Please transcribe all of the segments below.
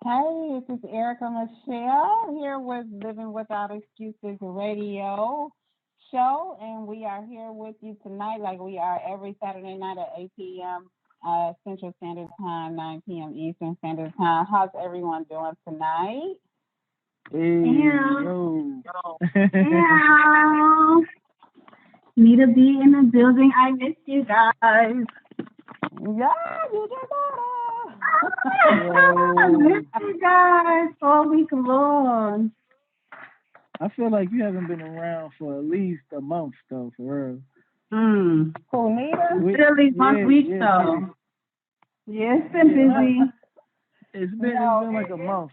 Hey, this is Erica Michelle here with Living Without Excuses Radio show, and we are here with you tonight, like we are every Saturday night at 8 p.m. Central Standard Time, 9 p.m. Eastern Standard Time. How's everyone doing tonight? Hey, Yeah. yo. Yeah. Need to be in the building. I miss you guys. Yeah, you just I Yo. miss you guys all week long. I feel like you haven't been around for at least a month, though, for real. Who, Nita? We, Still these yeah, 1 week yeah, though. Yeah, it's been yeah. busy. It's been like a month.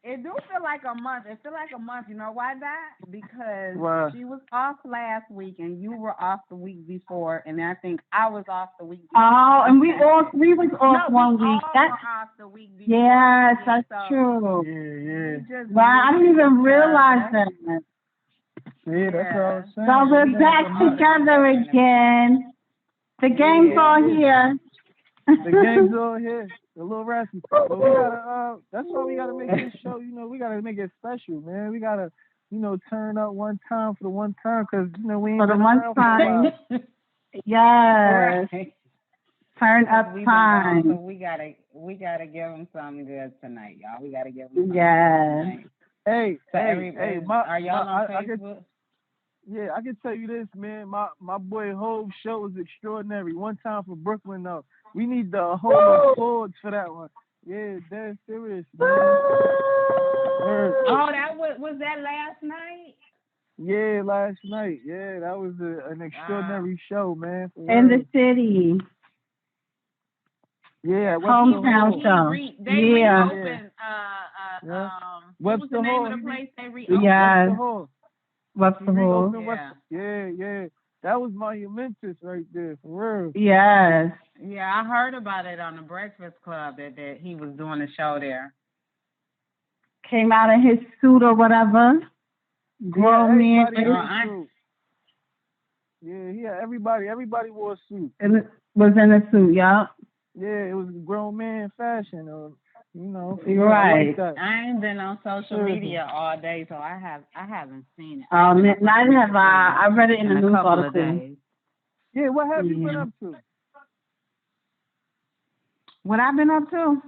It do feel like a month. It feel like a month. You know why that? Because Why? she was off last week and you were off the week before, and I think I was off the week before. Oh, and we was off No, one we week. all That's were off the week before. yes, Yeah, that's so true. Yeah, we just Wow, I didn't missed even each realize other. that. yeah. That's what I was saying. So It's we're been like back a month. together again. The gang's Yeah. all here. The game's all here. A little raspy. But we gotta, that's why we gotta make this show, we gotta make it special, man. We gotta, turn up one time for the one time, because, we ain't For the been one around for a time. while. Yes. Right. Turn Because up we've been gone, so time. we gotta give them something good tonight, y'all. We gotta give them something good Yes. tonight. Hey, So hey, are y'all on I can, Facebook? yeah, I can tell you this, man. My boy Hove's show is extraordinary. One time for Brooklyn, though. We need the whole applause for that one. Yeah, that's serious, man. Oh, that was that last night? Yeah, last night. Yeah, that was an extraordinary show, man. For In real. the city. Yeah, Hometown show. They Yeah. reopened. Yeah. What was the Webster name Hall. of the place they reopened? Yes. Webster Hall. What's He the whole? reopened Webster. Yeah. That was monumentous right there, for real. Yes. Yeah, I heard about it on the Breakfast Club that he was doing a show there. Came out in his suit or whatever. Grown man. Everybody wore a suit. Yeah, everybody wore a suit. And it was in a suit, yeah. Yeah, it was grown man fashion, You're right. I like that. I ain't been on social media all day, so I haven't seen it. Neither have I. I read it in the a news couple of article. days. Yeah, what have you been up to? What I've been up to?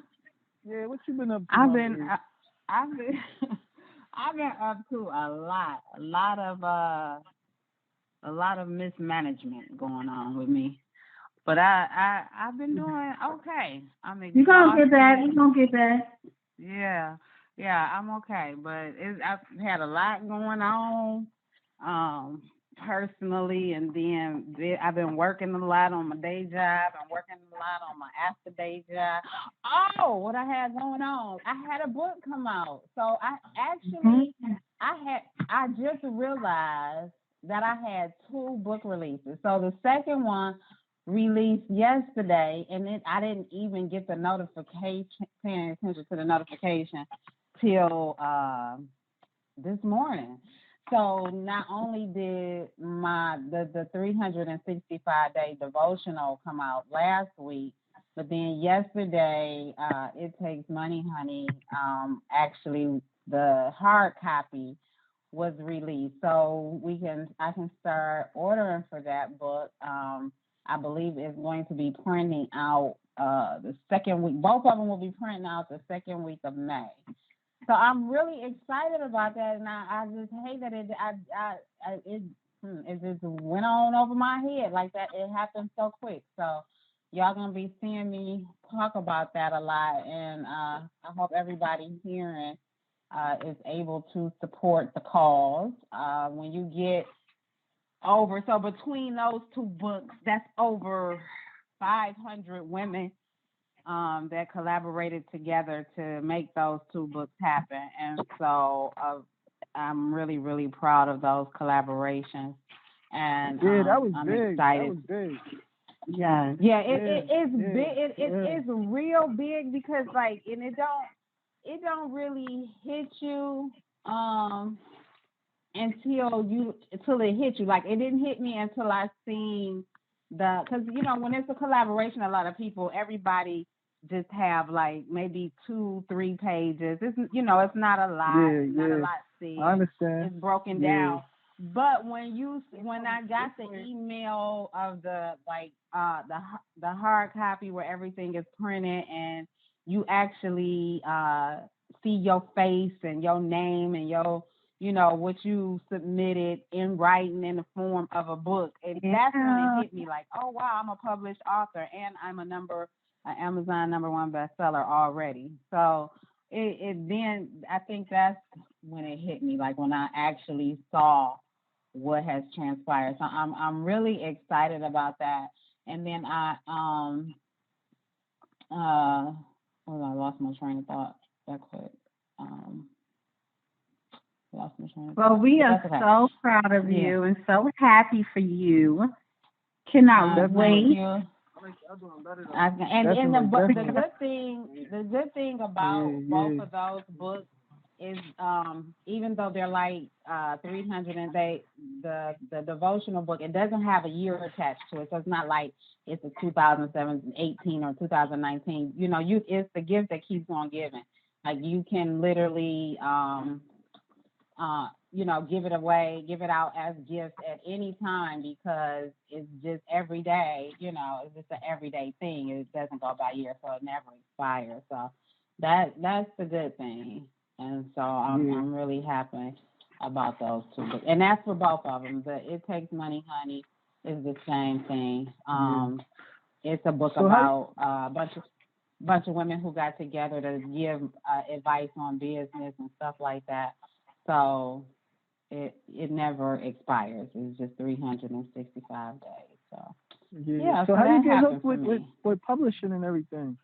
Yeah, what you been up to? I've been I've been up to a lot of mismanagement going on with me. But I've been doing okay. I'm exhausted. You're gonna get that. You're gonna get that. Yeah, I'm okay. But I've had a lot going on, personally, and then I've been working a lot on my day job. I'm working a lot on my after day job. Oh, what I had going on? I had a book come out. So I just realized that I had 2 book releases. So the second one released yesterday, and I didn't even get the notification, paying attention to the notification till this morning. So not only did the 365-day devotional come out last week, but then yesterday, It Takes Money, Honey, actually the hard copy was released. So I can start ordering for that book. I believe it's going to be printing out the second week. Both of them will be printing out the second week of May. So I'm really excited about that, and I just hate that it just went on over my head like that. It happened so quick. So y'all gonna be seeing me talk about that a lot, and I hope everybody hearing is able to support the cause. When you get so between those 2 books, that's over 500 women that collaborated together to make those 2 books happen. And so I'm really, really proud of those collaborations. And that was I'm big. excited. That was big. Yeah. Yeah, it is big. It is real big because and it don't really hit you until it hit you. Like, it didn't hit me until I seen because when it's a collaboration, a lot of people, everybody just have like maybe 2, 3 pages. It's not a lot. Yeah, It's not a yeah. lot I said. understand. It's broken Yeah. down. But when I got the email of the like the hard copy where everything is printed and you actually see your face and your name and your what you submitted in writing in the form of a book, and that's when it Yeah. hit me like, oh wow, I'm a published author and I'm an Amazon #1 bestseller already. So it then I think that's when it hit me, like when I actually saw what has transpired. So I'm really excited about that. And then uh I lost my train of thought that quick. Um Lost my train of Well, thought. we But are that's okay. so proud of Yeah. you and so happy for you. Cannot Thank wait. you. I like the other one better though. And Definitely, but definitely. the good thing Yeah, about both yeah. of those books is even though they're like 300 and the devotional book, it doesn't have a year attached to it, so it's not like it's a 2018 or 2019. It's the gift that keeps on giving. Like you can literally give it away, give it out as gifts at any time because it's just every day, it's just an everyday thing. It doesn't go by year, so it never expires. So that's the good thing. And so Yeah. I'm really happy about those two books. And that's for both of them. The It Takes Money, Honey is the same thing. Yeah. It's a book So how? about a bunch of women who got together to give advice on business and stuff like that. So it never expires. It's just 365 days. So Yeah. yeah, So so how you that get happened hooked for with me. with publishing and everything?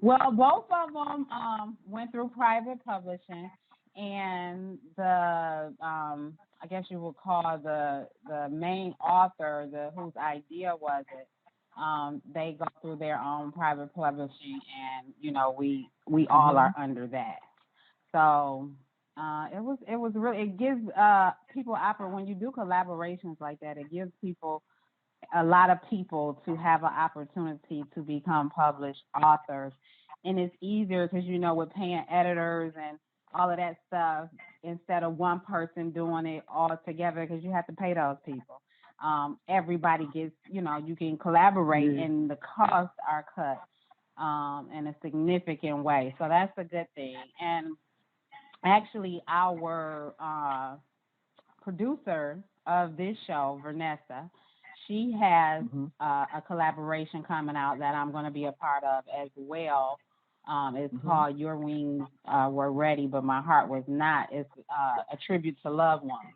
Well, both of them went through private publishing, and the I guess you would call the main author, the whose idea was it. They go through their own private publishing, and we all Mhm. are under that. So it was really, it gives people when you do collaborations like that, it gives people a lot of people to have an opportunity to become published authors, and it's easier because with paying editors and all of that stuff, instead of one person doing it all together because you have to pay those people. Everybody gets, you can collaborate Yeah. and the costs are cut in a significant way. So that's a good thing. And actually, our producer of this show, Vanessa, she has Mhm. a collaboration coming out that I'm going to be a part of as well. It's Mhm. called Your Wings Were Ready, but My Heart Was Not. It's a tribute to loved ones.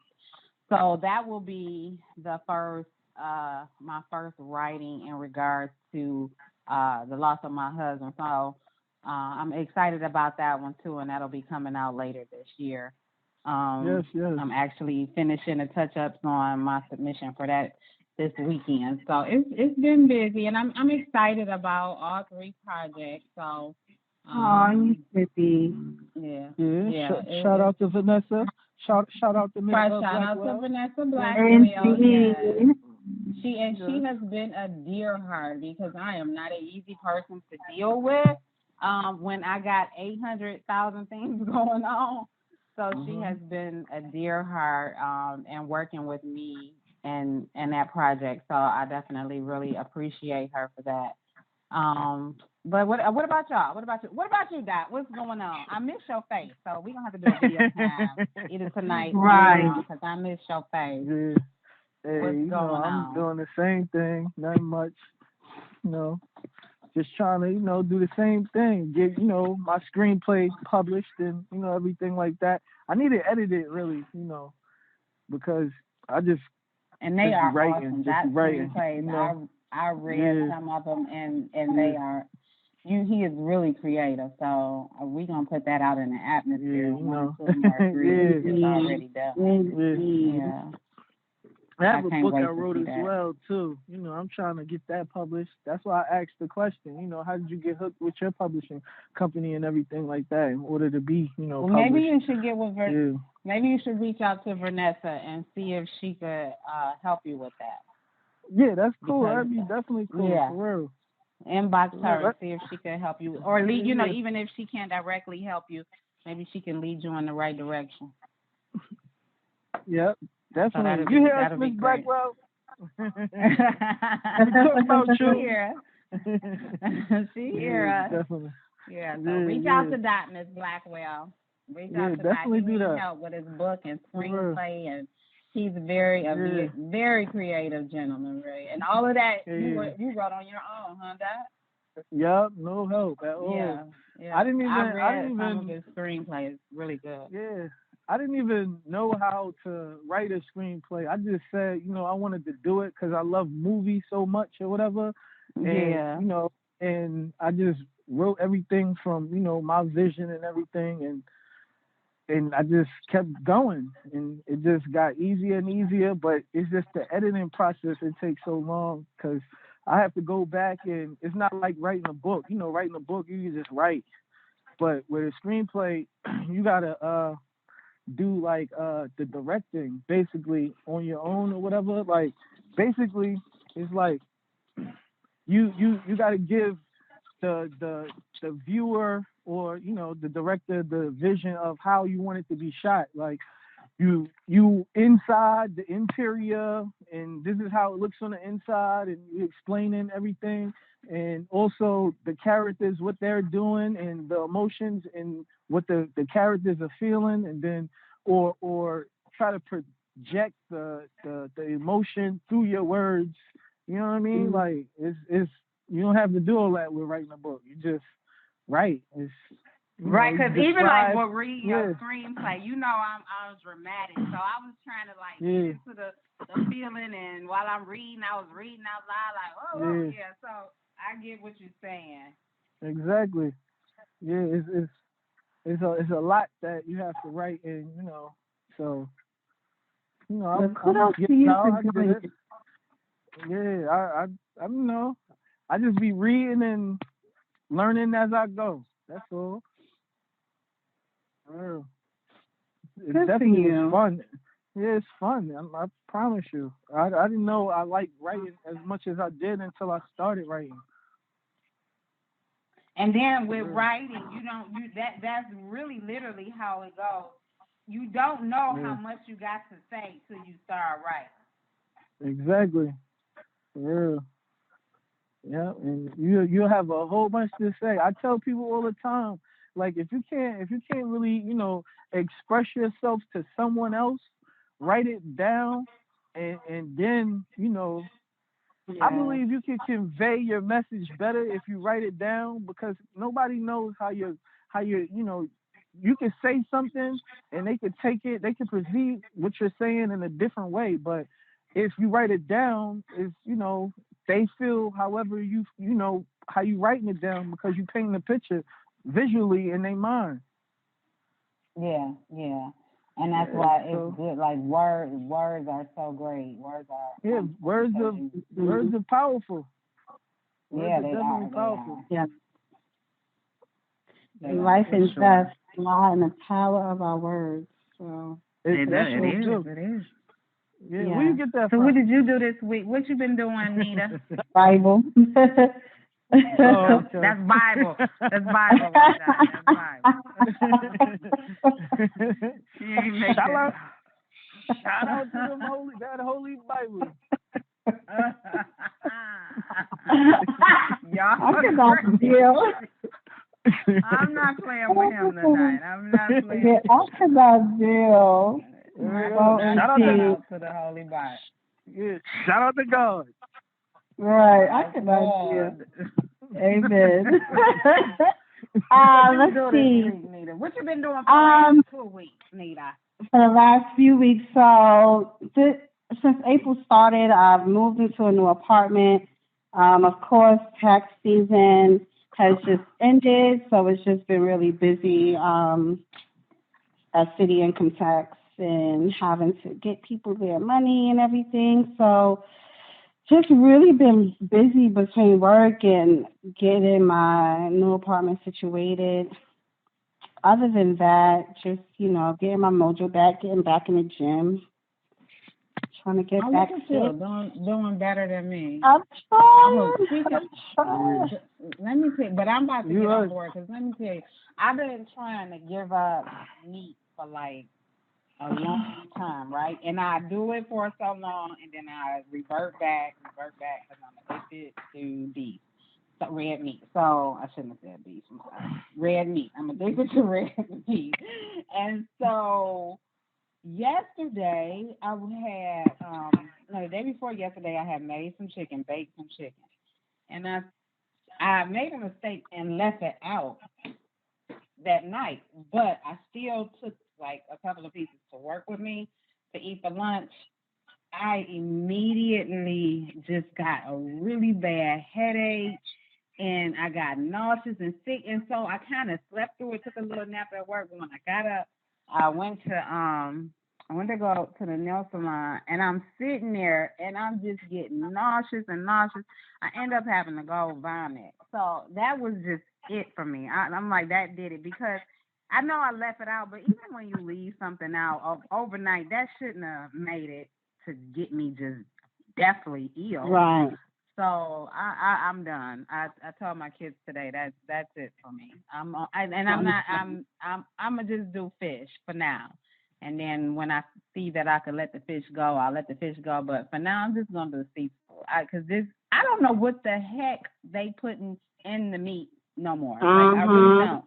So that will be my first writing in regards to the loss of my husband. So I'm excited about that one too, and that'll be coming out later this year. Yes. Yes. I'm actually finishing the touch ups on my submission for that this weekend. So it's been busy, and I'm excited about all three projects. So Oh, you um, should be. yeah, Yeah. yeah. Shout out to Vanessa. Shout out to Miss First shout out to Blackwell. Vanessa Thank you. Blackwell. Yes. Indeed. She Yes. has been a dear heart because I am not an easy person to deal with. When I got 800,000 things going on, so she has Mhm. been a dear heart and working with me and that project. So I definitely really appreciate her for that. But what about y'all? What about you? What about you, Doc? What's going on? I miss your face, so we're gonna have to do a video time either tonight or later Right. on because I miss your face. Yeah. Hey, What's going I'm on? doing the same thing. Nothing much. You know, just trying to, do the same thing. Get, my screenplay published and, everything like that. I need to edit it really, because I And they just be are writing, awesome. That screenplays, I read Yeah, some of them, and yeah, they are. He is really creative. So we gonna put that out in the yeah, atmosphere. One or two more yeah, screenings is Indeed. already done. yeah. Indeed. Yeah, I I have a can't book I wait to wrote see as that. well too. I'm trying to get that published. That's why I asked the question. How did you get hooked with your publishing company and everything like that in order to be, Well, maybe published? you should get with Yeah. Maybe you should reach out to Vanessa and see if she could help you with that Yeah, that's cool. because That'd be definitely cool yeah, for real. Inbox Yeah, her and see if she can help you, or lead. Even if she can't directly help you, maybe she can lead you in the right direction. yeah, So definitely. You hear us, that'll be Miss great. Blackwell? We talking about She you. hear us. She hear Yeah, us. definitely. Yeah. So Yeah, reach out yeah, to Dot, Miss Blackwell. Reach yeah. out to Dot. Definitely He do needs that. help with his book and For real. screenplay, and he's Yeah, very creative gentleman, really. And all of that yeah, yeah. you wrote on your own, huh, Dot? Yup, no help at all. Yeah. I Yeah. didn't I even, I read didn't some of even, his screenplays. Really good. yeah, I didn't even know how to write a screenplay. I just said, I wanted to do it because I love movies so much or whatever, and Yeah. and I just wrote everything from my vision and everything, and I just kept going, and it just got easier and easier. But it's just the editing process; it takes so long because I have to go back, and it's not like writing a book. Writing a book, you can just write. But with a screenplay, you gotta do like the directing basically on your own or whatever. Like basically, it's like you gotta give the the viewer or the director the vision of how you want it to be shot. Like you inside the interior, and this is how it looks on the inside, and you explaining everything, and also the characters what they're doing and the emotions and what the characters are feeling, and then or try to project the emotion through your words. You know what I mean? Mhm. Like it's you don't have to do all that with writing a book. You just write. It's Right, you because even like describe. with reading your Yeah, screenplay, I'm dramatic, so I was trying to like get yeah, into the feeling, and while I'm reading, I was reading out loud like, oh yeah. yeah. So I get what you're saying. Exactly. Yeah, it's a lot that you have to write, and so Well, I'm kudos to getting you out. for I get doing it. it. Yeah, I just be reading and learning as I go. That's all. Uh, It Good for definitely was you. fun. Yeah, it's fun. I promise you. I didn't know I liked writing as much as I did until I started writing. And then For with real. writing, that's really literally how it goes. You don't know how Yeah, much you got to say till you start writing. exactly. For real. Yeah, and you'll have a whole bunch to say. I tell people all the time, like if you can't really express yourself to someone else, write it down, and then I Yeah. believe you can convey your message better if you write it down because nobody knows how you you can say something and they can take it, they can perceive what you're saying in a different way. But if you write it down, is they feel however how you writing it down because you paint the picture visually in their mind. Yeah, yeah. And that's Yeah, why it's so good. Like words are so great. Words are yeah, wonderful words because of you, words Mhm. are powerful. Words yeah, are they definitely are. They powerful. are. Yeah. They are Life for and sure. death lie in the power of our words. So, That's It so is. true. It is. Yeah, where you yeah. get that So what from? did you do this week? What you been doing, Nita? Bible. Oh, okay. That's Bible. That's Bible right there. That's Bible. She ain't make shout that out, shout out to them holy Bible. I Y'all cannot crazy. deal. I'm not playing with him tonight. I'm not playing. Yeah, I cannot deal. Yeah, Well, Not shout out to shout indeed. out to the Holy Bible. yeah, shout out to God. Right, I Yes, cannot deal. Lord. Amen. What you Let's do this see. week, Nita? What you been doing for the last Um, 2 weeks, Nita? for the last few weeks, so since April started, I've moved into a new apartment. Of course, tax season has just ended, so it's just been really busy at city income tax and having to get people their money and everything. So just really been busy between work and getting my new apartment situated. Other than that, just, getting my mojo back, getting back in the gym, Trying to get Oh, look back at fit. you, doing better than me. I'm I was trying. speaking. I'm trying. Let me tell you, but I'm about to You get are. on board because let me tell you, I've been trying to give up meat for like a long time, right? And I do it for so long, and then I revert back because I'm addicted to beef, so red meat. So I shouldn't have said beef. I'm sorry. Red meat. I'm addicted to red meat, and so yesterday I had no, the day before yesterday I had made some chicken, baked some chicken, and I made a mistake and left it out that night, but I still took like a couple of pieces to work with me to eat for lunch. I immediately just got a really bad headache and I got nauseous and sick, and so I kind of slept through it, took a little nap at work. But when I got up, I went to I went to go to the nail salon, and I'm sitting there, and I'm just getting nauseous and nauseous. I end up having to go vomit. So that was just it for me. I'm like, that did it because I know I left it out, but even when you leave something out overnight, that shouldn't have made it to get me just deathly ill. Right. So I'm done. I told my kids today that's it for me. And I'm Um, not I'm gonna just do fish for now. And then when I see that I can let the fish go, I'll let the fish go. But for now, I'm just gonna do seafood. Cause this I don't know what the heck they putting in the meat no more. Like I really uh-huh. don't.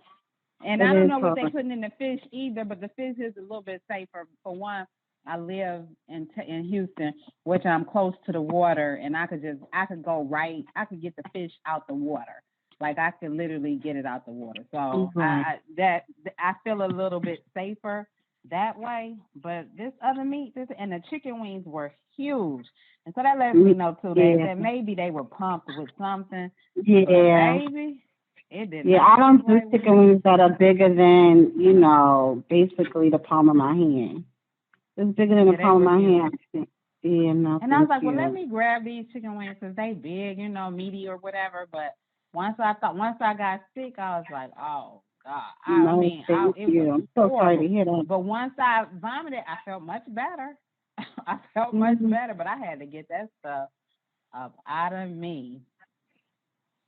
And It I don't is know what they hard. putting in the fish either, but the fish is a little bit safer. For one, I live in Houston, which I'm close to the water, and I could go right, I could get the fish out the water, like I could literally get it out the water. So Right. I feel a little bit safer that way. But this other meat, this and the chicken wings were huge, and so that lets me Mm, know too yeah. that maybe they were pumped with something, but Yeah. baby, it did Yeah, not I taste don't do like chicken wings. wings that are bigger than, basically the palm of my hand. It's bigger than the Yeah, they palm of were my huge. hand. Yeah, no, And I was thank like, well, let you. me grab these chicken wings because they big, meaty or whatever. But once I got sick, I was like, oh God. No, thank It was you. I'm so sorry to horrible. hear that. But once I vomited, I felt much better. I felt much Hmm. better, but I had to get that stuff up out of me.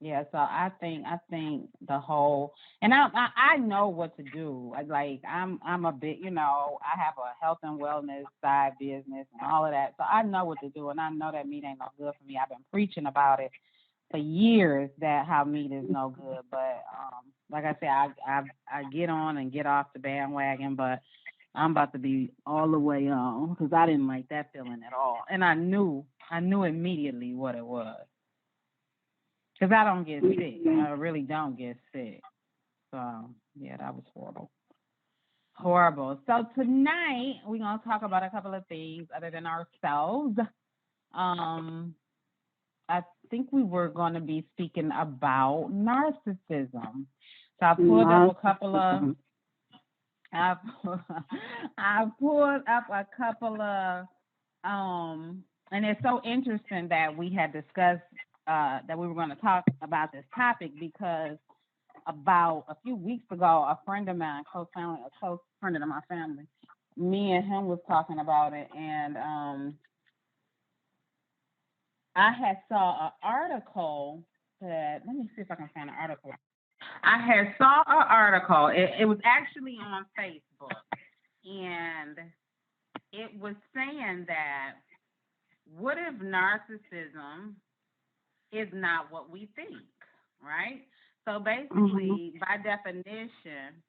Yeah, so I think the whole and I know what to do. I'm a bit, I have a health and wellness side business and all of that. So I know what to do and I know that meat ain't no good for me. I've been preaching about it for years that how meat is no good. But like I said, I get on and get off the bandwagon, but I'm about to be all the way on because I didn't like that feeling at all. And I knew immediately what it was. Because I don't get sick. Yeah. I really don't get sick. So, yeah, that was horrible. Horrible. So, tonight we're going to talk about a couple of things other than ourselves. Um, I think we were going to be speaking about narcissism. So, I pulled up a couple of, Narcissism. I, I pulled up a couple of, and it's so interesting that we had discussed that we were going to talk about this topic because about a few weeks ago, a friend of mine, a close friend of my family, me and him was talking about it, and I had saw an article that let me see if I can find an article. I had saw an article. It was actually on Facebook, and it was saying that what if narcissism is not what we think, right? So Hmm. basically, by definition,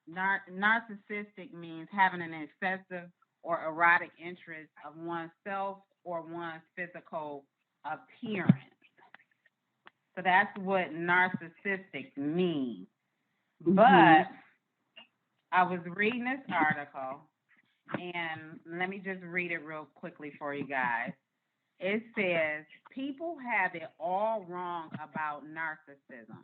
narcissistic means having an excessive or erotic interest of oneself or one's physical appearance. So that's what narcissistic means. Hmm. But I was reading this article, and let me just read it real quickly for you guys. It says people have it all wrong about narcissism.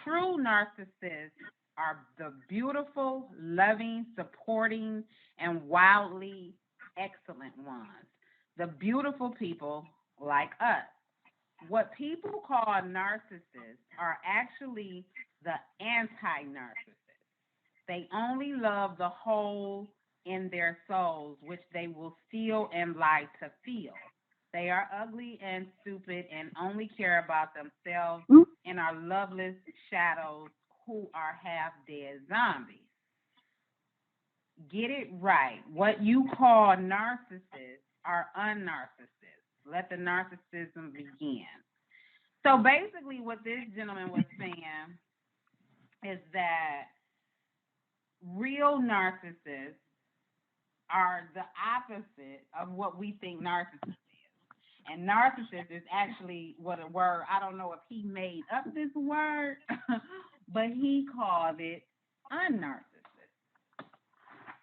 True narcissists are the beautiful, loving, supporting, and wildly excellent ones. The beautiful people like us. What people call narcissists are actually the anti narcissists. They only love the whole in their souls, which they will steal and lie to feel. They are ugly and stupid and only care about themselves and are loveless shadows who are half dead zombies. Get it right. What you call narcissists are unnarcissists. Let the narcissism begin. So basically, what this gentleman was saying is that real narcissists are the opposite of what we think narcissist is. And narcissist is actually what a word, I don't know if he made up this word, but he called it unnarcissist.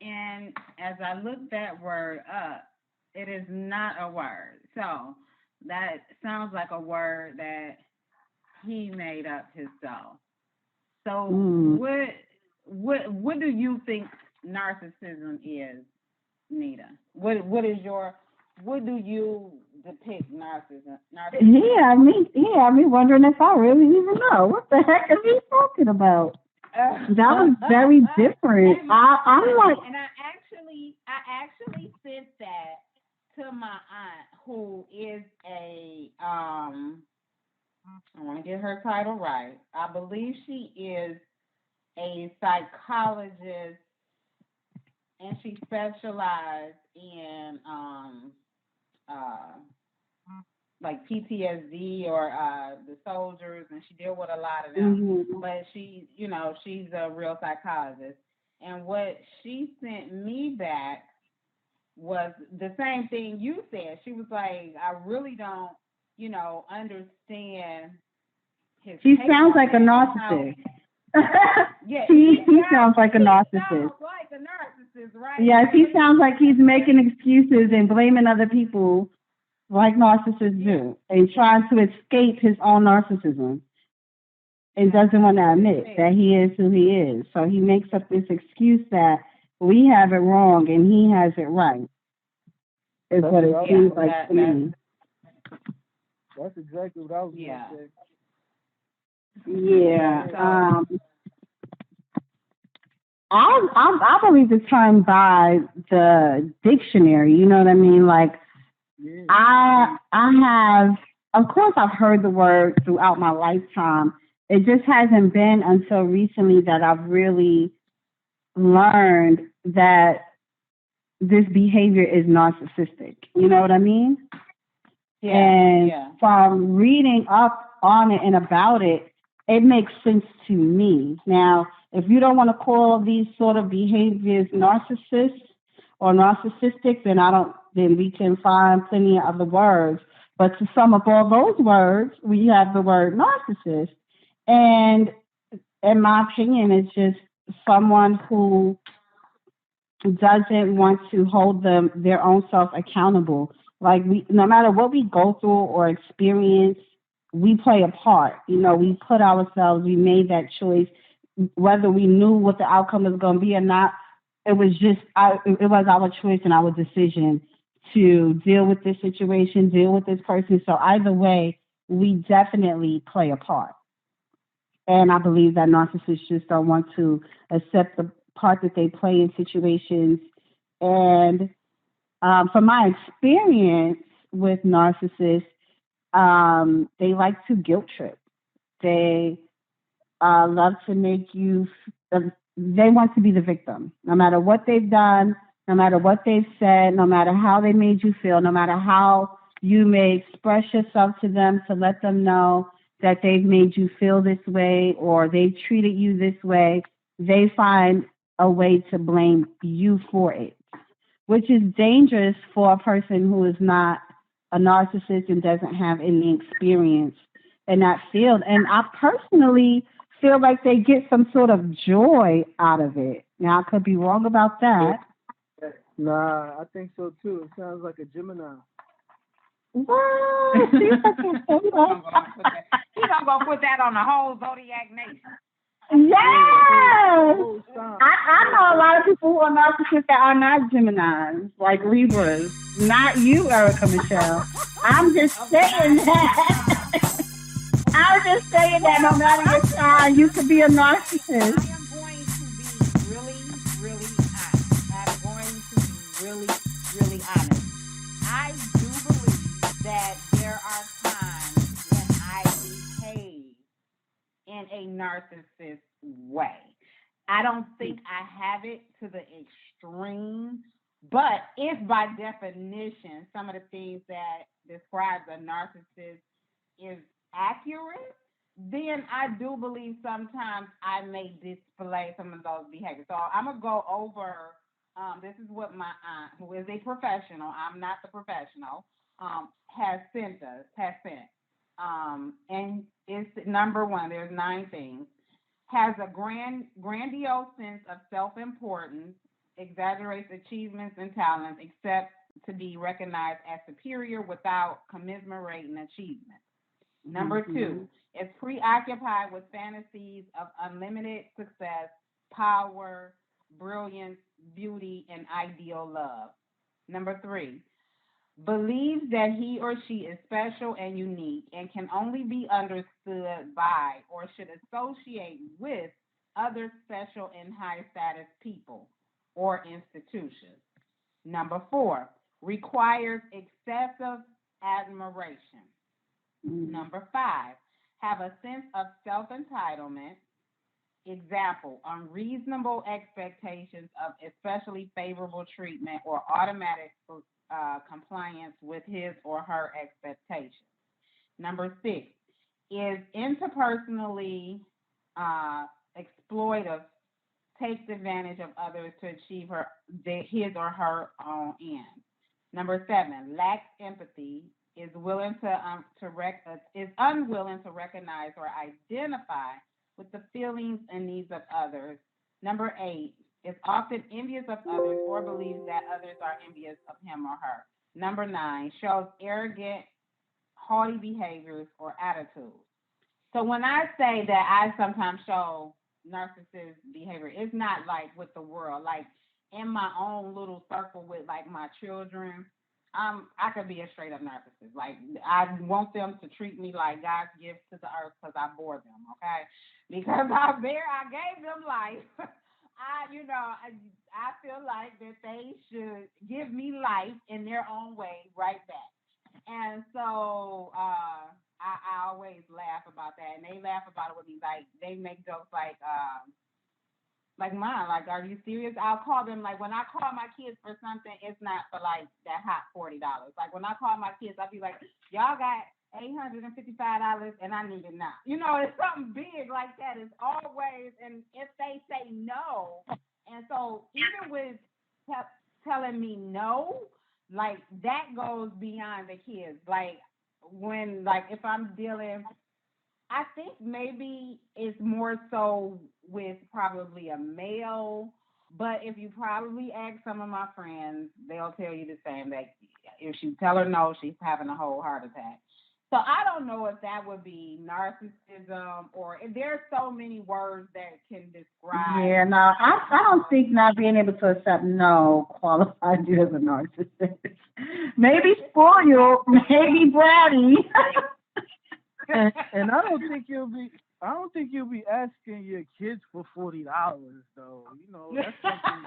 And as I looked that word up, it is not a word. So that sounds like a word that he made up himself. So what do you think narcissism is, Nita? What do you depict narcissism? He had me wondering if I really even know what the heck is he talking about. That was very different. I'm like, and I actually sent that to my aunt, who is I want to get her title right. I believe she is a psychologist, and she specialized in like PTSD or the soldiers, and she deal with a lot of them. Mm-hmm. But she's a real psychologist, and what she sent me back was the same thing you said. She was like, I really don't, understand his. He sounds like a narcissist. Yeah, he sounds like a narcissist. Sounds like a narcissist, right? Yes, he sounds like he's making excuses and blaming other people, like narcissists do, and trying to escape his own narcissism, and doesn't want to admit that he is who he is. So he makes up this excuse that we have it wrong and he has it right. Is what it seems like to me. That's exactly what I was going to say. Yeah. I believe the term by the dictionary. You know what I mean? Like, I have, of course, I've heard the word throughout my lifetime. It just hasn't been until recently that I've really learned that this behavior is narcissistic. You know what I mean? Yeah. And from reading up on it and about it, it makes sense to me. Now, if you don't want to call these sort of behaviors narcissists or narcissistic, then we can find plenty of other words. But to sum up all those words, we have the word narcissist. And in my opinion, it's just someone who doesn't want to hold their own self accountable. Like, no matter what we go through or experience, we play a part. We put ourselves, we made that choice, whether we knew what the outcome was going to be or not. It was our choice and our decision to deal with this situation, deal with this person. So either way, we definitely play a part. And I believe that narcissists just don't want to accept the part that they play in situations. And from my experience with narcissists, they like to guilt trip. They love to make you, they want to be the victim. No matter what they've done, no matter what they've said, no matter how they made you feel, no matter how you may express yourself to them to let them know that they've made you feel this way or they've treated you this way, they find a way to blame you for it, which is dangerous for a person who is not a narcissist and doesn't have any experience in that field. And I personally feel like they get some sort of joy out of it. Now, I could be wrong about that. Nah, I think so too. It sounds like a Gemini. What? He's gonna put that on the whole Zodiac Nation. Yes! I know a lot of people who are narcissists that are not Geminis, like Libras. Not you, Erica Michelle. I'm just saying that. I'm just saying that no matter your sign, you could be a narcissist. I am going to be really, really honest. I'm going really, really honest. I do believe that there are times when I behave in a narcissist way. I don't think I have it to the extreme, but if by definition some of the things that describes a narcissist is accurate, then I do believe sometimes I may display some of those behaviors. So I'm gonna go over. This is what my aunt, who is a professional, I'm not the professional, has sent. And it's number one. There's 9 things. Has a grandiose sense of self-importance, exaggerates achievements and talents, except to be recognized as superior without commiserating achievement. Number two is preoccupied with fantasies of unlimited success, power, brilliance, beauty, and ideal love. Number three, believes that he or she is special and unique and can only be understood by or should associate with other special and high status people or institutions. Number four, requires excessive admiration. Number five, have a sense of self entitlement. Example, unreasonable expectations of especially favorable treatment or automatic compliance with his or her expectations. Number six, is interpersonally exploitive, takes advantage of others to achieve his or her own ends. Number seven, lacks empathy, is unwilling to recognize or identify with the feelings and needs of others. Number eight, is often envious of others or believes that others are envious of him or her. Number nine, shows arrogant, haughty behaviors or attitudes. So when I say that I sometimes show narcissist behavior, it's not like with the world. Like in my own little circle with like my children, I could be a straight up narcissist. Like I want them to treat me like God's gift to the earth because I bore them, okay? Because I gave them life. I feel like that they should give me life in their own way right back. And so I always laugh about that, and they laugh about it with me. Like they make jokes like mine, like, are you serious? I'll call them, like, when I call my kids for something, it's not for, like, that hot $40. Like, when I call my kids, I'll be like, y'all got $855 and I need it now. You know, it's something big like that. It's always, and if they say no, and so even with telling me no, like, that goes beyond the kids. Like, if I'm dealing, I think maybe it's more so with probably a male, but if you probably ask some of my friends, they'll tell you the same, that if you tell her no, she's having a whole heart attack. So I don't know if that would be narcissism or if there's so many words that can describe. Yeah, no, I don't think not being able to accept no qualifies you as a narcissist. Maybe spoiled, maybe bratty. And I don't think you'll be asking your kids for $40 though. You know, that's something.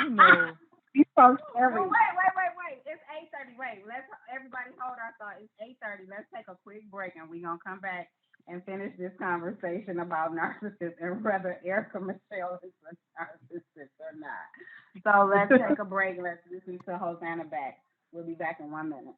You know. You so scary. Well, wait. It's 8:30. Wait, let's everybody hold our thought. It's 8:30. Let's take a quick break, and we're gonna come back and finish this conversation about narcissists and whether Erica Michelle is a narcissist or not. So let's take a break. Let's listen to Hosanna back. We'll be back in 1 minute.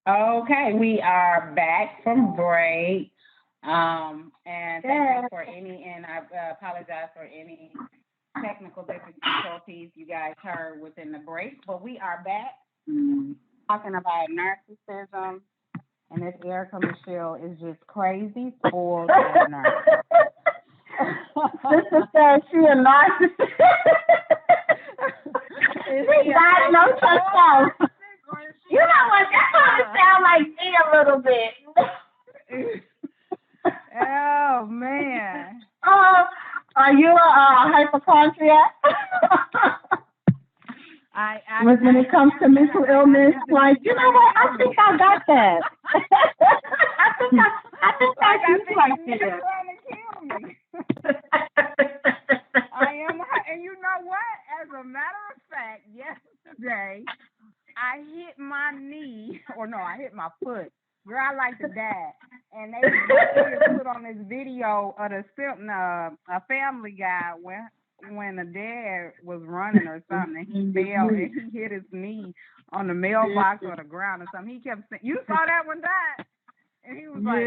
Okay, we are back from break. And thank you for any, and I apologize for any technical difficulties you guys heard within the break. But we are back talking about narcissism, and this Erica Michelle is just crazy, spoiled, and narcissist. Sister says she a narcissist. She diagnosed herself. You know what? That kind of sound like me a little bit. Oh man. Are you a hypochondriac? When it comes to mental illness, like, you know what? I think I got that. I think I do like that. I am, and you know what? As a matter of fact, yesterday I hit my knee, or no, I hit my foot. Girl, I like to die. And they put on this video of a Family Guy when the dad was running or something, and he fell and he hit his knee on the mailbox or the ground or something. He kept saying, "You saw that one die," and he was like,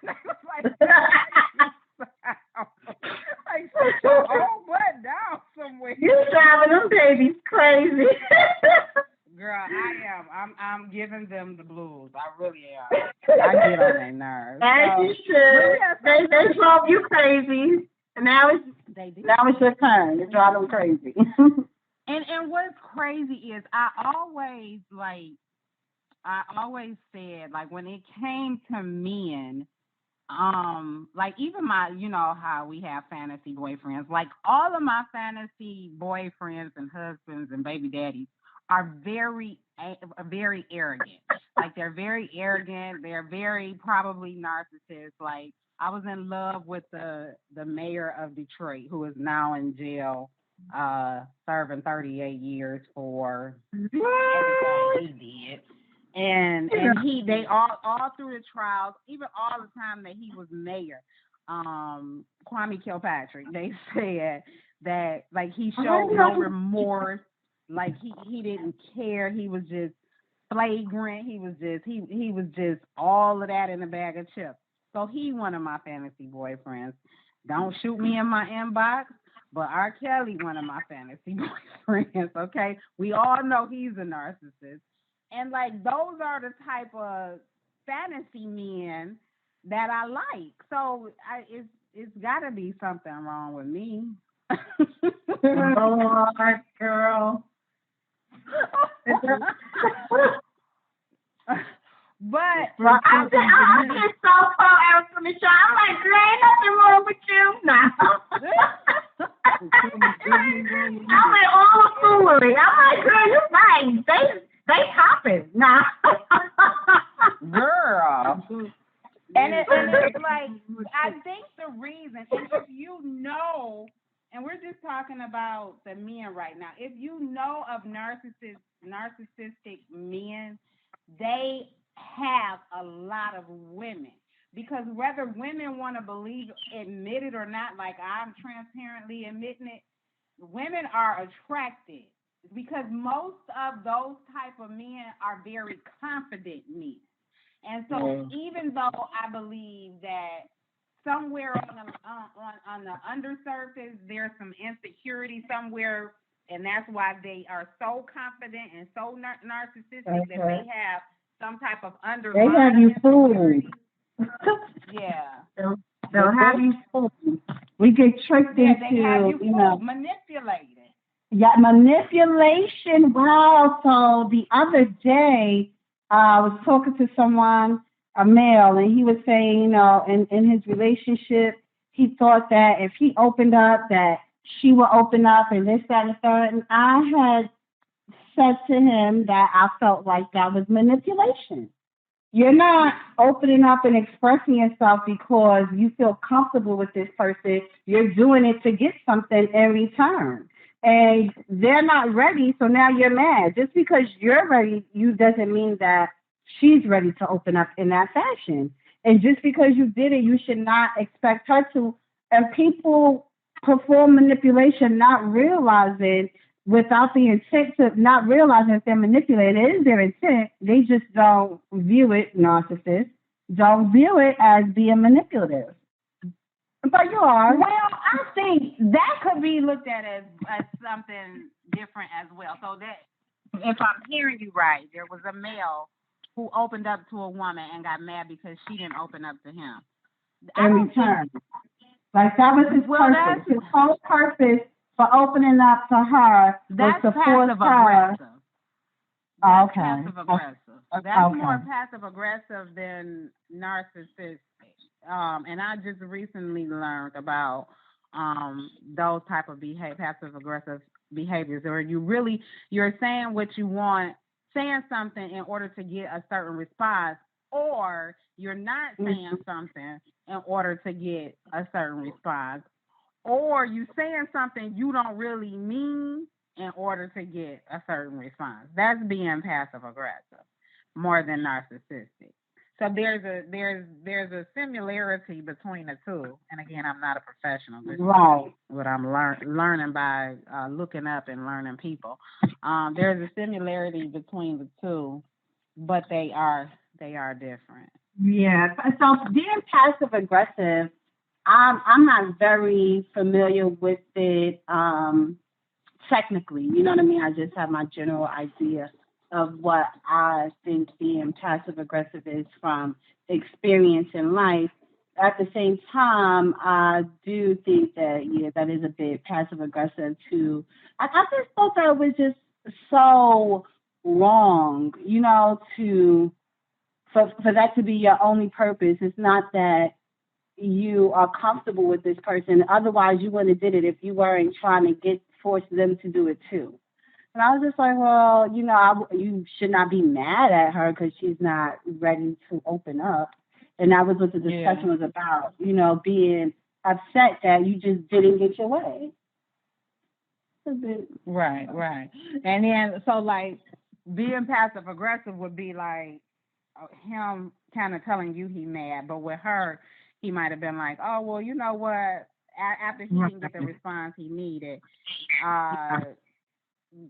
That was like sit your old butt down somewhere. You driving them babies crazy. Girl, I am. I'm giving them the blues. I really am. I get on their nerves. As you should. They drove you crazy. And now it's your turn to drive them crazy. And what's crazy is I always said, like, when it came to men, like, even my, you know how we have fantasy boyfriends, like, all of my fantasy boyfriends and husbands and baby daddies are very arrogant. Like, they're very arrogant. They're very probably narcissists. Like, I was in love with the mayor of Detroit, who is now in jail, serving 38 years for everything he did. And they all through the trials, even all the time that he was mayor, Kwame Kilpatrick, they said that, like, he showed no remorse, like he didn't care, he was just flagrant, he was just all of that in a bag of chips. So he one of my fantasy boyfriends. Don't shoot me in my inbox, but R. Kelly one of my fantasy boyfriends, okay? We all know he's a narcissist. And, like, those are the type of fantasy men that I like. So it's got to be something wrong with me. Oh, girl. But I'm just so pro Erica Michelle. I'm like, there ain't nothing wrong with you now. I'm like, all the foolery. I'm like, girl, you're right. They hopping now. Girl. And it's like, I think the reason, and if you know, and we're just talking about the men right now, if you know of narcissistic men, they have a lot of women. Because whether women want to admit it or not, like I'm transparently admitting it, women are attracted. Because most of those type of men are very confident men. And so even though I believe that somewhere on the undersurface there's some insecurity somewhere, and that's why they are so confident and so narcissistic that they have some type of underlying. They have you fooled. Yeah. They'll have you fooled. We get tricked into, they have you fooled, manipulated. Yeah, manipulation. Wow. So the other day, I was talking to someone, a male, and he was saying, you know, in his relationship, he thought that if he opened up, that she would open up, and this, that, and the third. And I had said to him that I felt like that was manipulation. You're not opening up and expressing yourself because you feel comfortable with this person. You're doing it to get something in return. And they're not ready, so now you're mad. Just because you're ready, doesn't mean that she's ready to open up in that fashion. And just because you did it, you should not expect her to. And people perform manipulation not realizing without the intent to not realizing that they're manipulated. It is their intent. They just don't view it, narcissists, don't view it as being manipulative. But you are. Well, I think that could be looked at as something different as well. So that if I'm hearing you right, there was a male who opened up to a woman and got mad because she didn't open up to him. I In don't think. return. Like that was his Well, purpose. His whole purpose for opening up to her was that's to force passive her. aggressive. That's Okay. passive aggressive. That's more Okay. passive aggressive than narcissistic. And I just recently learned about those type of passive aggressive behaviors, where you're saying what you want, saying something in order to get a certain response, or you're not saying something in order to get a certain response, or you saying something you don't really mean in order to get a certain response. That's being passive aggressive more than narcissistic. So there's a similarity between the two. And again, I'm not a professional. This is Right. what I'm learning by looking up and learning people. There's a similarity between the two, but they are different. Yeah. So being passive aggressive, I'm not very familiar with it technically. You know what I mean? I just have my general idea of what I think being passive aggressive is from experience in life. At the same time, I do think that yeah, that is a bit passive aggressive too. I just thought that was just so wrong, to for that to be your only purpose. It's not that you are comfortable with this person. Otherwise, you wouldn't have did it if you weren't trying to get force them to do it too. And I was just like, well, you should not be mad at her because she's not ready to open up. And that was what the Yeah. discussion was about. Being upset that you just didn't get your way. A bit. Right, right. And then so like being passive aggressive would be like him kind of telling you he mad, but with her, he might have been like, oh well, you know what? After he didn't get the Right. response he needed, uh,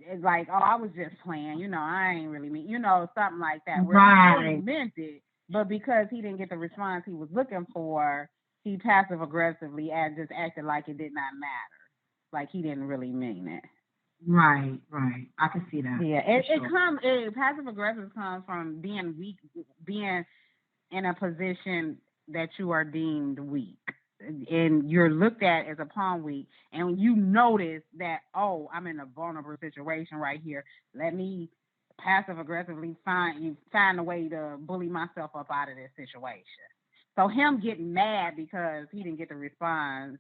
it's like, oh, I was just playing, I ain't really mean, something like that, where he really Right. meant it, but because he didn't get the response he was looking for, he passive aggressively and just acted like it did not matter, like he didn't really mean it. Right. Right. I can see that Yeah, for it sure. comes. Passive aggressive comes from being weak, being in a position that you are deemed weak, and you're looked at as a pawn weak, and you notice that, oh, I'm in a vulnerable situation right here. Let me passive aggressively find a way to bully myself up out of this situation. So him getting mad because he didn't get the response,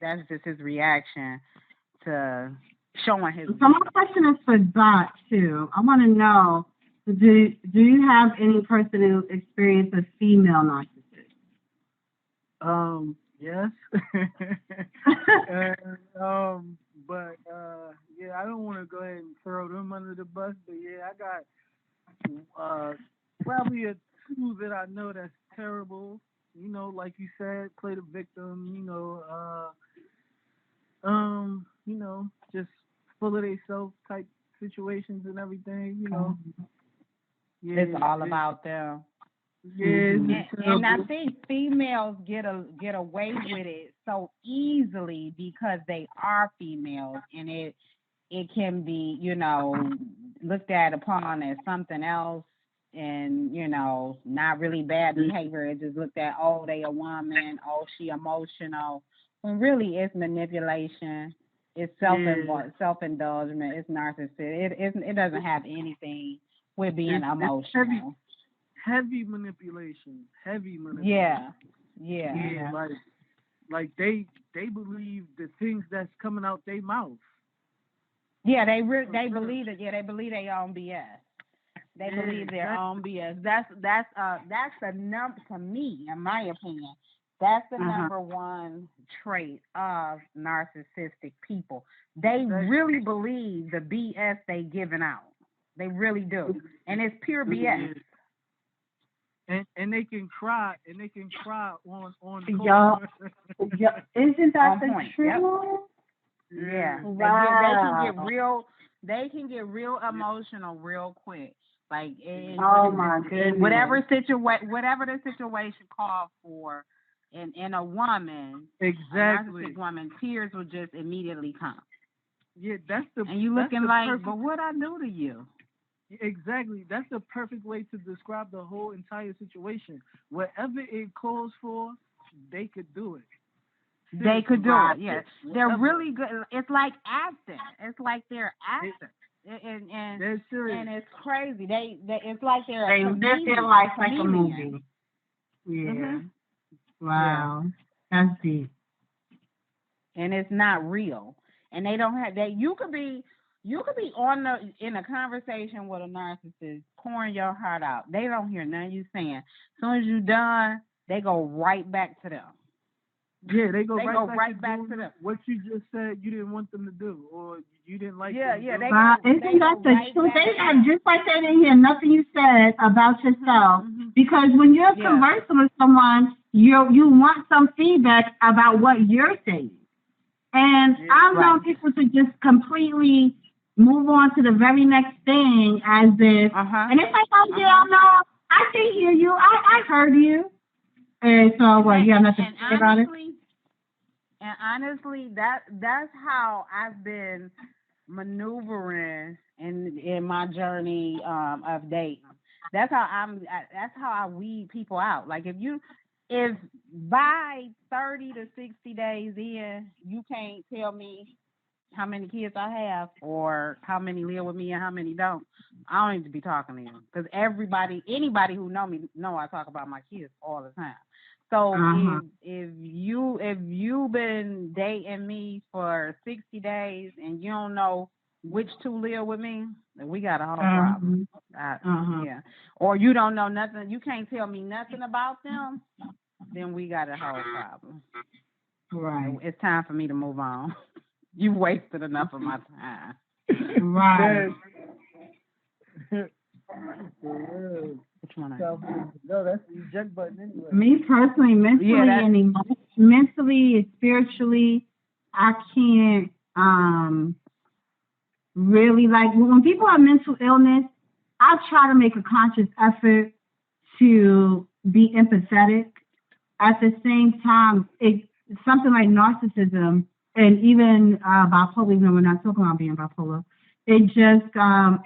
that's just his reaction to showing his So my weakness. question is for Dot too. I want to know, do you have any personal experience with female narcissists? Yes. and, but yeah, I don't want to go ahead and throw them under the bus, but yeah, I got uh probably a two that I know that's terrible. Like you said, play the victim. Just full of themselves type situations and everything. Yeah, It's all about them. yeah, Hmm. it's And I terrible. think females get away with it so easily because they are females, and it can be, looked at upon as something else, and not really bad behavior. It's just looked at, oh, they a woman, oh, she emotional, when really it's manipulation, it's Yeah, self indulgence, it's narcissistic. It doesn't have anything with being it's heavy, emotional. heavy manipulation, heavy manipulation. Yeah, yeah, Yeah, Yeah. like they believe the things that's coming out their mouth. yeah. They For they real. believe it. Yeah, they believe their own BS. They Yeah, believe their exactly. own BS. That's the number, to me, in my opinion. That's the Uh huh. number one trait of narcissistic people. They Exactly. really believe the BS they giving out. They really do, and it's pure BS. Yeah. And they can cry on Y'all, cold. yeah, isn't that On the point. Yep. truth? Yeah, Yeah. Wow. they can get real emotional real quick. Like Oh my goodness. whatever the situation called for, in a woman, a Exactly. narcissistic woman, tears will just immediately come, Yeah, and you that's looking the like, perfect but what I do to you? exactly. That's the perfect way to describe the whole entire situation. Whatever it calls for, they could do it. They could Seriously. do Right. it. Yeah, they're Whatever. really good. It's like acting. It's like they're It, acting, and and they're and serious. it's crazy. They it's like they're a They live their comedian, a life like a chameleon. movie. Yeah. Mhm. Yeah, Wow. That's deep. and it's not real. And they don't have that. You could be on the in a conversation with a narcissist, pouring your heart out. They don't hear nothing you saying. As soon as you done, they go right back to them. Yeah, they go They right go back to right back to doing them. what you just said you didn't want them to do, or you didn't like Yeah, them yeah. doing. Isn't They that go the right truth? back They to had them. just like they didn't hear nothing you said about Mhm. yourself. Mhm. Because when you're Yeah. conversing with someone, you want some feedback about what you're saying. And Yeah, I've known Right. people to just completely move on to the very next thing as if, Uh huh. and it's like, oh Uh yeah, huh. no, I can hear you. I heard you. And so, And what, that you have nothing to and say about it? honestly, that's how I've been maneuvering in my journey of dating. That's how I weed people out. Like if by 30 to 60 days in you can't tell me how many kids I have or how many live with me and how many don't, I don't need to be talking to you because anybody who know me know I talk about my kids all the time. So Uh huh. if you been dating me for 60 days and you don't know which two live with me, then we got a whole Uh problem. huh. Uh huh. Yeah, or you don't know nothing, you can't tell me nothing about them, then we got a whole problem. Right. It's time for me to move on. You wasted enough of my time. Right. man. For real. Which one are you? No, that's the eject button anyway. Me personally, Yeah, mentally that's and mentally and spiritually, I can't really like when people have mental illness. I try to make a conscious effort to be empathetic. At the same time, something like narcissism and even bipolar. Even we're not talking about being bipolar. It just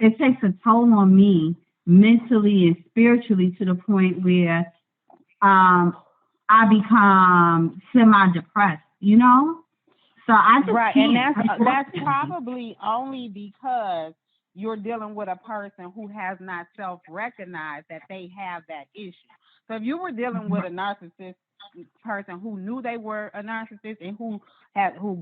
it takes a toll on me mentally and spiritually to the point where um, I become semi-depressed, you know? So I just right, and can't, that's unfortunately. probably only because you're dealing with a person who has not self-recognized that they have that issue. So if you were dealing with a narcissist person who knew they were a narcissist and who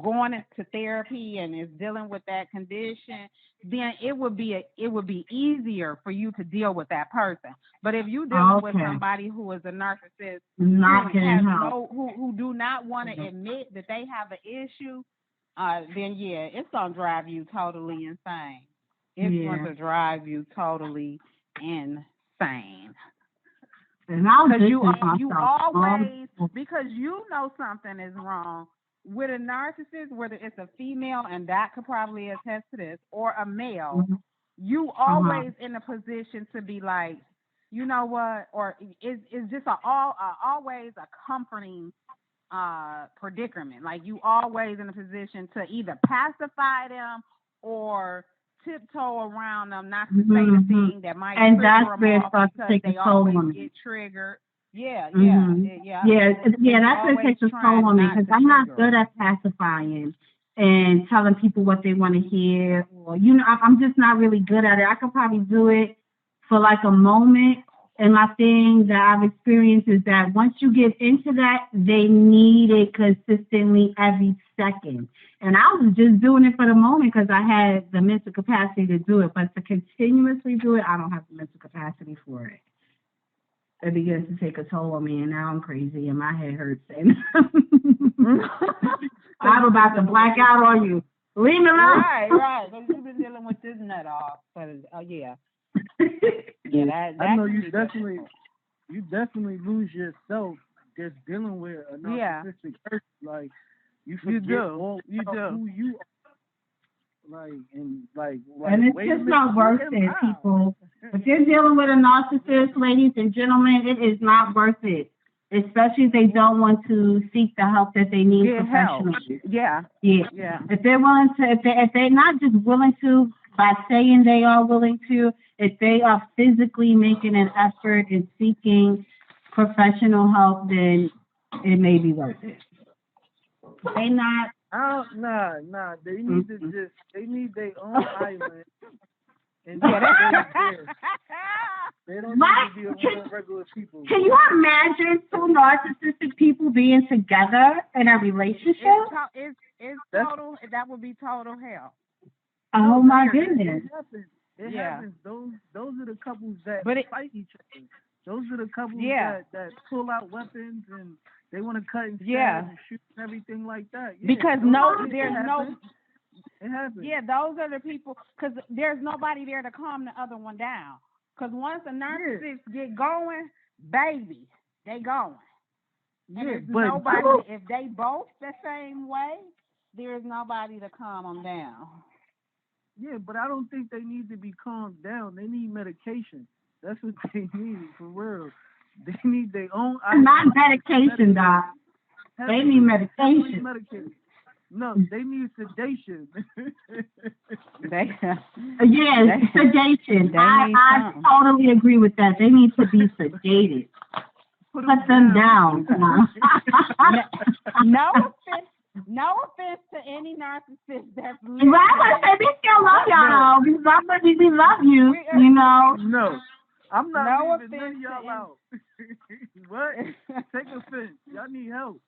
going into therapy and is dealing with that condition, then it would be easier for you to deal with that person. But if you're dealing with Okay, somebody who is a narcissist not who getting has help. no who do not want to admit that they have an issue, then yeah, it's gonna drive you totally insane. It's going Yeah. to drive you totally insane. And I'll Cause distance you myself. always because you know something is wrong with a narcissist, whether it's a female, and that could probably attest to this, or a male. You Uh-huh. always in a position to be like, you know what, or it's just always a comforting predicament. Like you always in a position to either pacify them or tiptoe around them, not to say the hmm thing that might And that's trigger them where it off starts to because take a they toll always on me. get triggered. Yeah, yeah, hmm yeah. Yeah, Because yeah, you that's what always takes a toll trying on me not because to I'm not trigger good them. at pacifying and telling people what they want to hear, or you know, I'm just not really good at it. I could probably do it for like a moment, and my thing that I've experienced is that once you get into that, they need it consistently every second. And I was just doing it for the moment because I had the mental capacity to do it, but to continuously do it, I don't have the mental capacity for it. It begins to take a toll on me, and now I'm crazy, and my head hurts, and Because I'm you've been about to dealing with black this. out on you. Leave me alone. Right, right. Because you've been dealing with this nut off. But yeah, yeah. I That know can be difficult. you definitely lose yourself just dealing with a Yeah, narcissistic person. Like you you forget do. all You about do. who you are And it's wait a just minute, not worth look at it, mine. people. If you're dealing with a narcissist, ladies and gentlemen, it is not worth it. Especially if they don't want to seek the help that they need Get help. professionally. Yeah. Yeah. Yeah. If they're willing to, if they're not just willing to by saying they are willing to, if they are physically making an effort and seeking professional help, then it may be worth it. They not. Nah. They need to Mm-mm. they need their own island and Yeah. just stay there. They don't Right? need to be around regular people. Can you imagine two narcissistic people being together in a relationship? It's That's total. That would be total hell. Oh no, my it goodness. happens. It Yeah. happens. Those are the couples that But it. fight each other. Those are the couples Yeah. that pull out weapons and they want to cut and stab Yeah. and shoot and everything like that. Yeah, Because there's no. It happens. Yeah, those are the people. Because there's nobody there to calm the other one down. Because once a narcissist get going, baby, they going. And there's but nobody. If they both the same way, there's nobody to calm them down. yeah, but I don't think they need to be calmed down. They need medication. That's what they need for real. They need their own. Not medication, Doc. They need medication. Medication. No, they need sedation. They. Yes, sedation. I totally agree with that. They need to be sedated. Put them down. No offense. No offense to any narcissist that's listening. Right, I said we still love y'all. We love you. You know. No, I'm not No leaving none of offense y'all to out. What? Take offense. Y'all need help.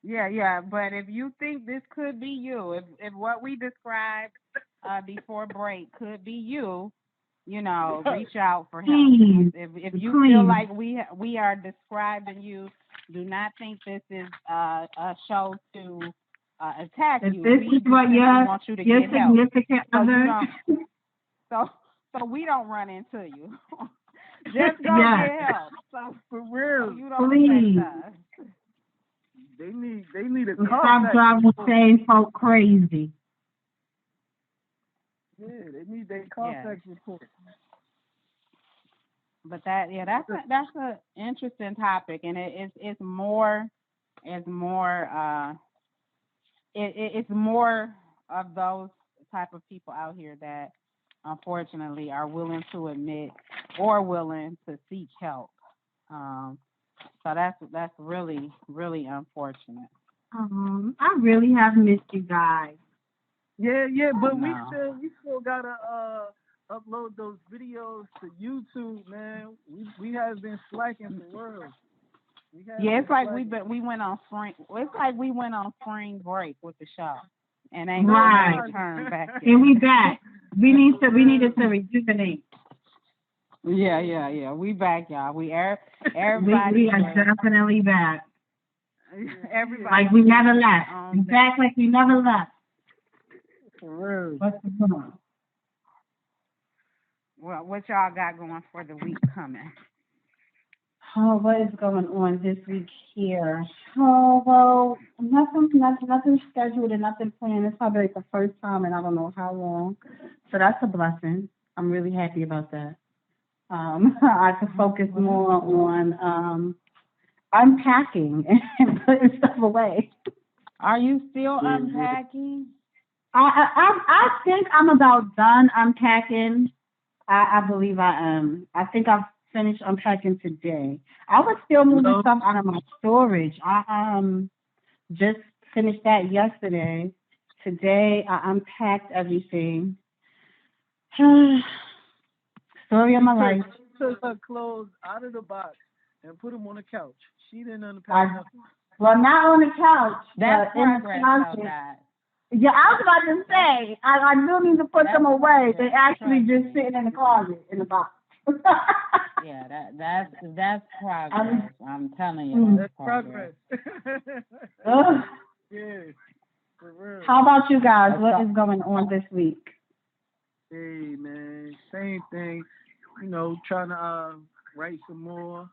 Yeah. But if you think this could be you, if what we described before break could be you, reach out for help. Please, If you please. feel like we are describing you, do not think this is a show to attack If you. this We is what want you to your get help. significant other. So we don't run into you. Just go Yes. get help. So For real. you don't Please. affect us. They need a Stop contact. driving sane folk crazy. Yeah, they need their contact report. But that's a interesting topic, and it's more of those type of people out here that unfortunately are willing to admit or willing to seek help. So that's really, really unfortunate. I really have missed you guys. Yeah, but No. we still gotta upload those videos to YouTube, man. We have been slacking for real. Yeah, it's like we went on spring. It's like we went on spring break with the show, and ain't Right. gonna return back. And we back. We needed to rejuvenate. Yeah. We back, y'all. Everybody. We are definitely back. Everybody. Like we never left. Back like we never left. For real. What's the point? Well, what y'all got going for the week coming? Oh, what is going on this week here? Oh, well, nothing scheduled and nothing planned. It's probably like the first time in I don't know how long. So that's a blessing. I'm really happy about that. I can focus more on unpacking and putting stuff away. Are you still unpacking? I think I'm about done unpacking. I believe I am. I think I've finished unpacking today. I was still moving stuff out of my storage. I just finished that yesterday. Today I unpacked everything. Story of my life. She took her clothes out of the box and put them on the couch. She didn't unpack nothing. Well, not on the couch. That's but in the progress, closet. guys. Yeah, I was about to say, I do need to put them away. They actually progress. just sitting in the closet in the box. Yeah, that's progress. I'm telling you, That's progress. Ugh. Yeah, for real. How about you guys? What is going on this week? Hey man, same thing. Trying to write some more.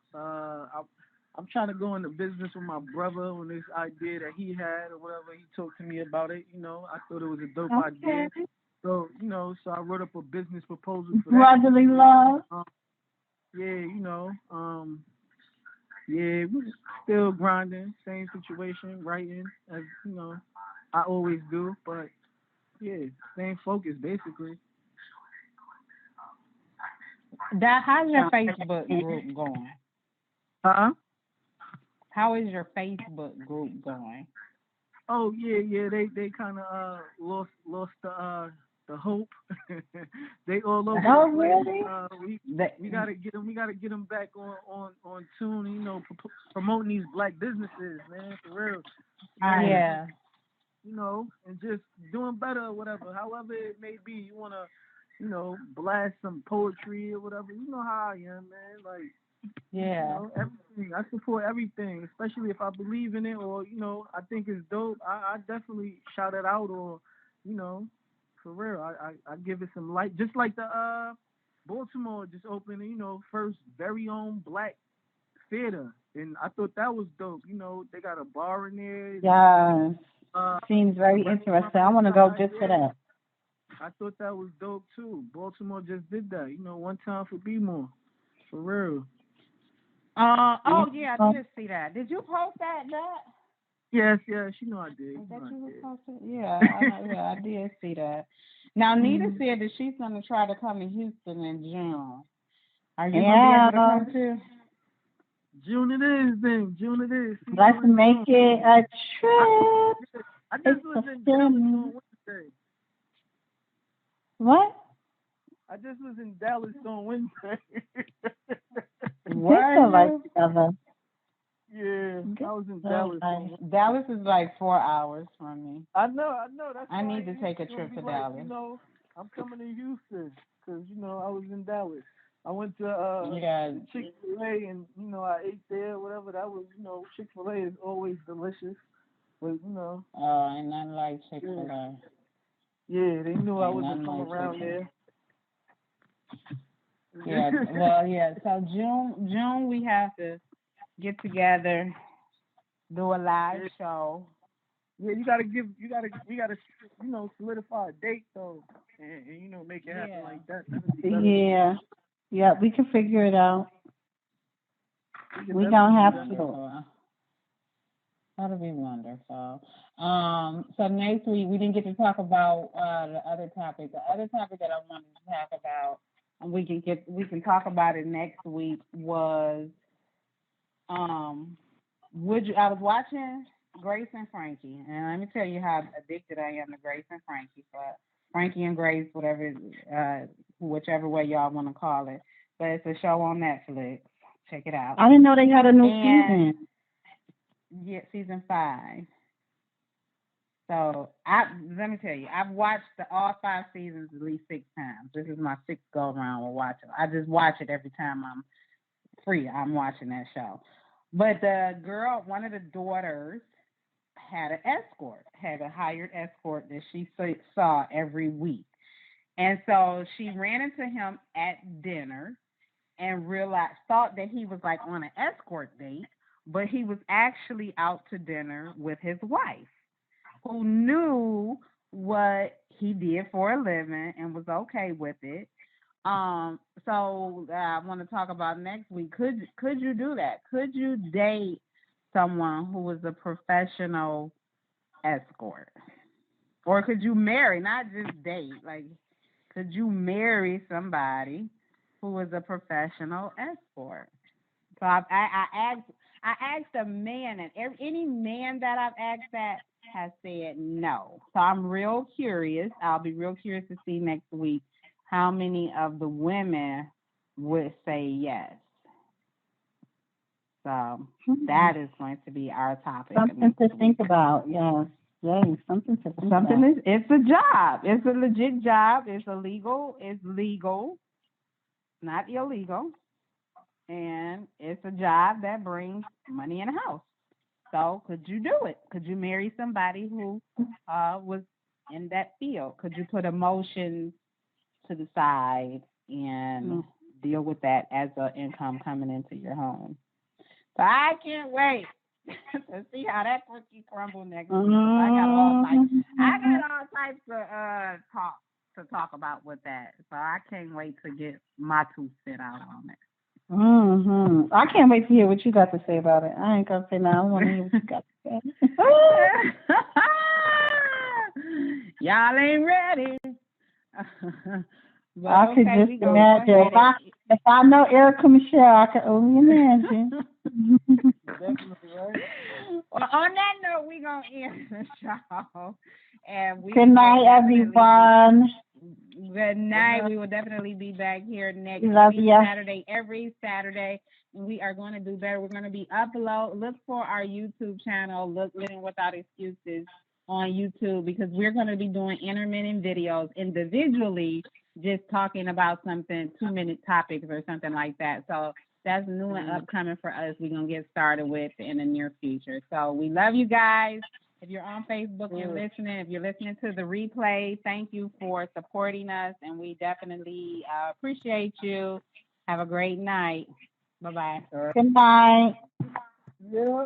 I'm trying to go into business with my brother on this idea that he had or whatever. He talked to me about it. I thought it was a dope Okay. idea. So, so I wrote up a business proposal for that. Brotherly love. Um, yeah, yeah, we still grinding, same situation, writing as I always do. But yeah, same focus basically. That how's your Facebook group going? Huh? How is your Facebook group going? Oh yeah. They kind of lost the hope. They all over Oh, the place. really? We gotta get them. We gotta get them back on tune. Promoting these black businesses, man, for real. Yeah. And just doing better or whatever. However it may be, you wanna, blast some poetry or whatever. You know how I am, man. Like, Yeah. everything. I support everything, especially if I believe in it or, I think it's dope. I definitely shout it out or, you know, for real. I give it some light. Just like the Baltimore just opened, first very own black theater. And I thought that was dope. They got a bar in there. Yeah. Uh, Seems very interesting. I want to go just for that. I thought that was dope too. Baltimore just did that. One time for Be More. For real. Oh yeah, I did see that. Did you post that? Yes, I did. That you posted? Yeah, I did see that. Now Nita said that she's gonna try to come to Houston in June. Are you gonna be able to come too? June it is then. June it is. Let's make it a trip. I just was in Dallas on Wednesday. What? I just was in Dallas on Wednesday. What? Yeah, I was in Dallas. Dallas is like 4 hours from me. I know. That's I need to take a trip to Dallas. I'm coming to Houston because I was in Dallas. I went to Chick-fil-A and I ate there. Whatever that was, Chick-fil-A is always delicious. But oh, ain't nothing like Chick-fil-A. Yeah, they knew I wasn't from around there. Yeah, well, yeah. So June we have to get together, do a live show. Yeah, we gotta solidify a date though, and make it happen like that. Yeah, we can figure it out. We gonna have to. That'll be wonderful. So next week we didn't get to talk about the other topic. The other topic that I wanted to talk about, and we can talk about it next week, was I was watching Grace and Frankie, and let me tell you how addicted I am to Grace and Frankie. But Frankie and Grace, whichever way y'all want to call it. But it's a show on Netflix. Check it out. I didn't know they had a new season. Yeah, season 5. So let me tell you, I've watched all 5 seasons at least 6 times. This is my 6th go around with watching. I just watch it every time I'm free. I'm watching that show. But the girl, one of the daughters, had a hired escort that she saw every week. And so she ran into him at dinner and thought that he was like on an escort date, but he was actually out to dinner with his wife, who knew what he did for a living and was okay with it. So I want to talk about next week. Could you do that? Could you date someone who was a professional escort? Or could you marry, not just date, like could you marry somebody who was a professional escort? So I asked a man, and any man that I've asked that has said no. So I'm real curious. I'll be real curious to see next week how many of the women would say yes. So that is going to be our topic. Something to think about. Yes. Yay, something to think about. It's a job. It's a legit job. It's illegal. It's legal, not illegal. And it's a job that brings money in the house. So could you do it? Could you marry somebody who was in that field? Could you put emotions to the side and deal with that as an income coming into your home? So I can't wait to see how that cookie crumble next week. 'Cause I got all types of talk about with that. So I can't wait to get my 2 cents out on it. I can't wait to hear what you got to say about it. I ain't gonna say no. I want to hear what you got to say. Y'all ain't ready. But I could okay, just we gonna go imagine. ahead and If I know Erica Michelle, I can only imagine. Definitely, right? well, on that note, we gonna end the show, and we Good will night, definitely everyone. good night. We will definitely be back here next Love week, ya. Saturday, every Saturday. And we are going to do better. We're going to be look for our YouTube channel, Living Without Excuses on YouTube, because we're going to be doing intermittent videos individually, just talking about something, 2-minute topics or something like that. So that's new and upcoming for us. We're going to get started with in the near future. So we love you guys. If you're on Facebook and listening, if you're listening to the replay, thank you for supporting us, and we definitely appreciate you. Have a great night. Bye-bye. Good night. Yeah.